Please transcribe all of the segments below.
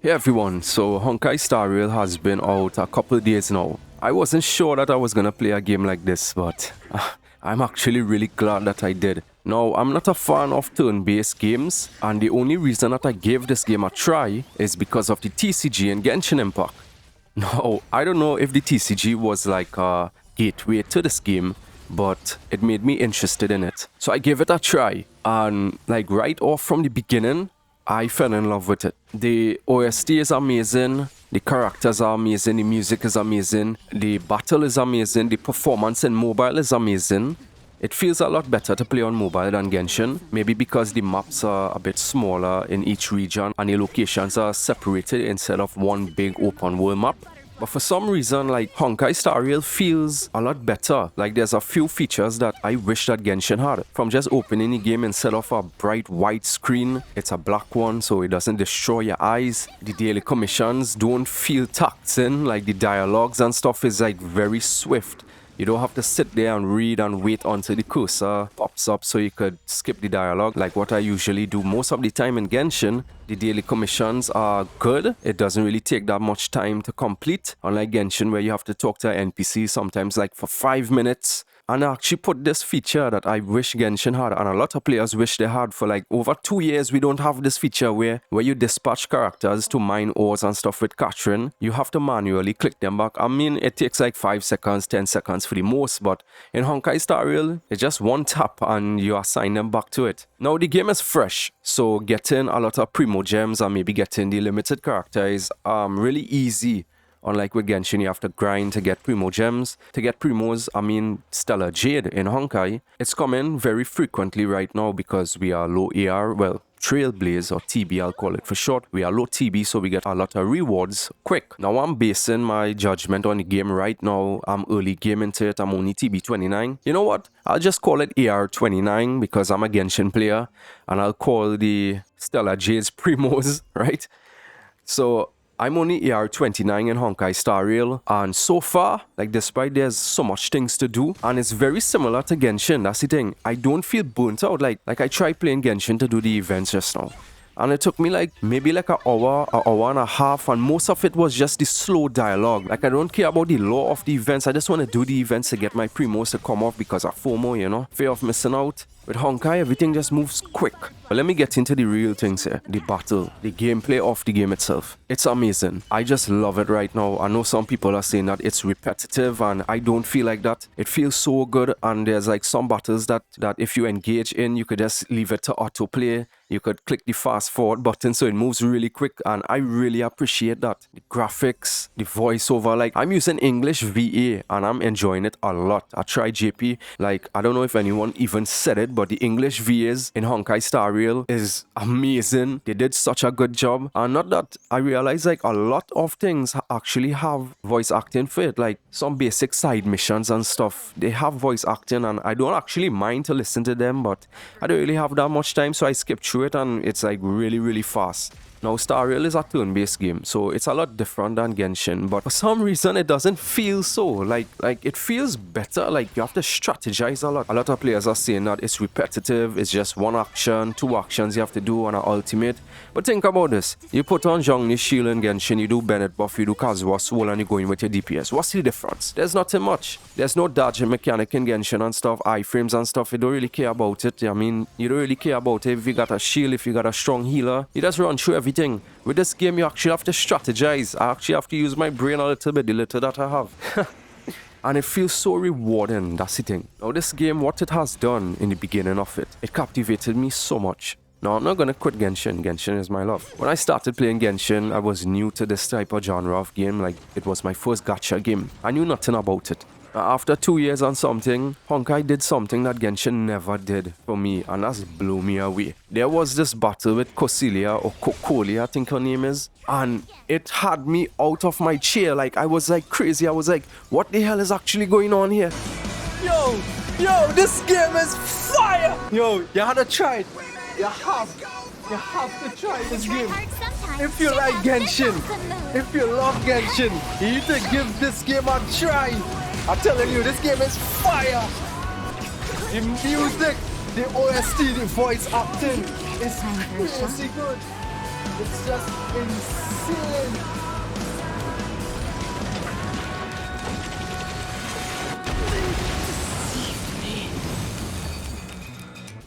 Hey everyone, so Honkai Star Rail has been out a couple days now. I wasn't sure that I was gonna play a game like this, but I'm actually really glad that I did. Now, I'm not a fan of turn-based games, and the only reason that I gave this game a try is because of the TCG in Genshin Impact. Now, I don't know if the TCG was like a gateway to this game, but it made me interested in it. So I gave it a try, and like right off from the beginning, I fell in love with it. The OST is amazing, the characters are amazing, the music is amazing, the battle is amazing, the performance in mobile is amazing. It feels a lot better to play on mobile than Genshin, maybe because the maps are a bit smaller in each region and the locations are separated instead of one big open world map. But for some reason, like, Honkai Star Rail feels a lot better. Like, there's a few features that I wish that Genshin had. From just opening the game, instead of a bright white screen, it's a black one, so it doesn't destroy your eyes. The daily commissions don't feel taxing. Like, the dialogues and stuff is, like, very swift. You don't have to sit there and read and wait until the cursor pops up so you could skip the dialogue like what I usually do most of the time in Genshin. The daily commissions are good. It doesn't really take that much time to complete, unlike Genshin where you have to talk to an NPC sometimes like for 5 minutes. And I actually put this feature that I wish Genshin had, and a lot of players wish they had. For like over 2 years, we don't have this feature where you dispatch characters to mine ores and stuff with Catherine. You have to manually click them back. I mean, it takes like 5 seconds, 10 seconds for the most, but in Honkai Star Rail, it's just one tap and you assign them back to it. Now, the game is fresh, so getting a lot of Primo gems and maybe getting the limited character is really easy. Unlike with Genshin, you have to grind to get Primo gems. To get Primos, I mean Stellar Jade in Honkai. It's coming very frequently right now because we are low AR, well, Trailblaze or TB I'll call it for short. We are low TB, so we get a lot of rewards quick. Now I'm basing my judgment on the game right now. I'm early game into it. I'm only TB 29. You know what? I'll just call it AR 29 because I'm a Genshin player. And I'll call the Stellar Jades Primos, right? So I'm only AR 29 in Honkai Star Rail, and so far, like, despite there's so much things to do, and it's very similar to Genshin, that's the thing. I don't feel burnt out. Like I tried playing Genshin to do the events just now, and it took me like maybe like an hour and a half, and most of it was just the slow dialogue. Like, I don't care about the lore of the events. I just want to do the events to get my Primos to come off because of FOMO, you know, fear of missing out. With Honkai, everything just moves quick. But let me get into the real things here. The battle, the gameplay of the game itself. It's amazing. I just love it right now. I know some people are saying that it's repetitive, and I don't feel like that. It feels so good, and there's like some battles that if you engage in, you could just leave it to autoplay. You could click the fast forward button so it moves really quick, and I really appreciate that. The graphics, the voiceover, like, I'm using English VA and I'm enjoying it a lot. I tried JP, like, I don't know if anyone even said it, but the English VAs in Honkai Star Rail is amazing. They did such a good job. And not that I realize, like, a lot of things actually have voice acting for it. Like some basic side missions and stuff, they have voice acting, and I don't actually mind to listen to them, but I don't really have that much time, so I skip through it, and it's like really fast. Now, Star Rail is a turn-based game, so it's a lot different than Genshin, but for some reason it doesn't feel so. Like it feels better. Like, you have to strategize a lot. A lot of players are saying that it's repetitive, it's just one action, 2 actions you have to do on an ultimate. But think about this. You put on Zhongni's shield in Genshin, you do Bennett buff, you do Kazuha soul, and you go in with your DPS. What's the difference? There's nothing much. There's no dodging mechanic in Genshin and stuff, iframes and stuff. You don't really care about it. I mean, you don't really care about it if you got a shield, if you got a strong healer. You just run through everything. With this game, you actually have to strategize. I actually have to use my brain a little bit, the little that I have. And it feels so rewarding, that's the thing. Now, this game, what it has done in the beginning of it, it captivated me so much. Now, I'm not gonna quit Genshin. Genshin is my love. When I started playing Genshin, I was new to this type of genre of game. Like, it was my first gacha game. I knew nothing about it. After 2 years on something, Honkai did something that Genshin never did for me, and that's blew me away. There was this battle with Cocilia, or Cocolia, I think her name is, and it had me out of my chair. Like, I was like crazy. I was like, what the hell is actually going on here? Yo, this game is fire! Yo, you had to try it. You have to try this game. If you like Genshin, if you love Genshin, you need to give this game a try. I'm telling you, this game is fire. The music, the OST, the voice acting is crazy good. It's just insane.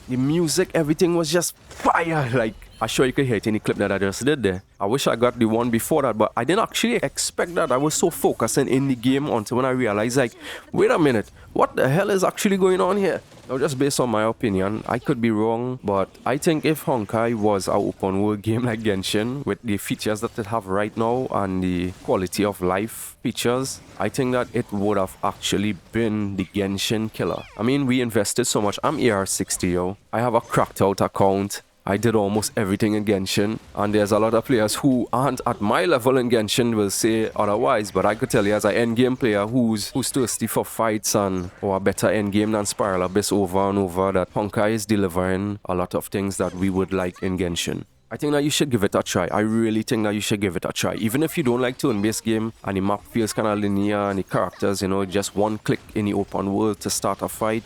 The music, everything was just fire. Like, I'm sure you could hear it in the clip that I just did there. I wish I got the one before that, but I didn't actually expect that. I was so focusing in the game until when I realized, like, wait a minute, what the hell is actually going on here? Now, just based on my opinion, I could be wrong, but I think if Honkai was an open world game like Genshin, with the features that it have right now and the quality of life features, I think that it would have actually been the Genshin killer. I mean, we invested so much. I'm AR60, yo. I have a cracked out account. I did almost everything in Genshin, and there's a lot of players who aren't at my level in Genshin will say otherwise, but I could tell you as an endgame player who's thirsty for fights and or a better endgame than Spiral Abyss over and over, that Honkai is delivering a lot of things that we would like in Genshin. I think that you should give it a try. I really think that you should give it a try. Even if you don't like turn-based game and the map feels kind of linear and the characters, you know, just one click in the open world to start a fight.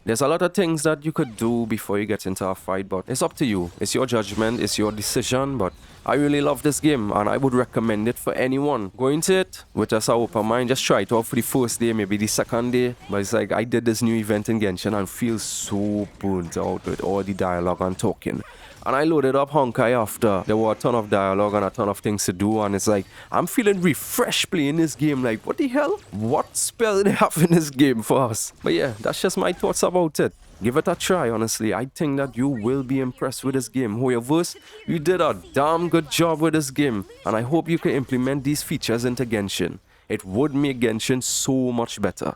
There's a lot of things that you could do before you get into a fight, but it's up to you. It's your judgment, it's your decision, but I really love this game and I would recommend it for anyone. Go into it with just an open mind, just try it out for the first day, maybe the second day, but it's like I did this new event in Genshin and feel so burnt out with all the dialogue and talking. And I loaded up Honkai after. There were a ton of dialogue and a ton of things to do, and it's like, I'm feeling refreshed playing this game. Like, what the hell? What spell they have in this game for us? But yeah, that's just my thoughts about it. Give it a try, honestly. I think that you will be impressed with this game. Hoyoverse, you did a damn good job with this game, and I hope you can implement these features into Genshin. It would make Genshin so much better.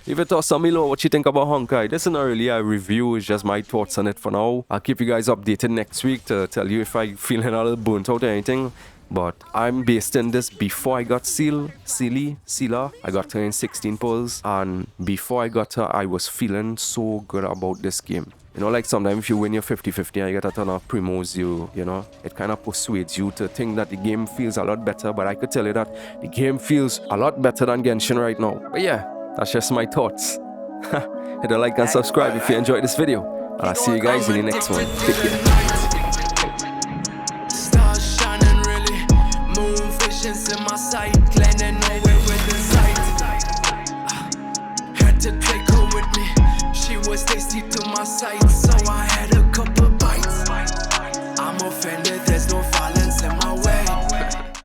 Leave it to us below what you think about Honkai. This isn't really a review, it's just my thoughts on it for now. I'll keep you guys updated next week to tell you if I'm feeling a little burnt out or anything. But I'm based in this before I got Sila. I got her in 16 pulls, and before I got her, I was feeling so good about this game. You know, like sometimes if you win your 50-50 and you get a ton of primos, you know, it kind of persuades you to think that the game feels a lot better. But I could tell you that the game feels a lot better than Genshin right now. But yeah, that's just my thoughts. Hit a like and subscribe if you enjoyed this video. And I'll see you guys in the next one. Take care. Stars shining really, moon visions in my sight.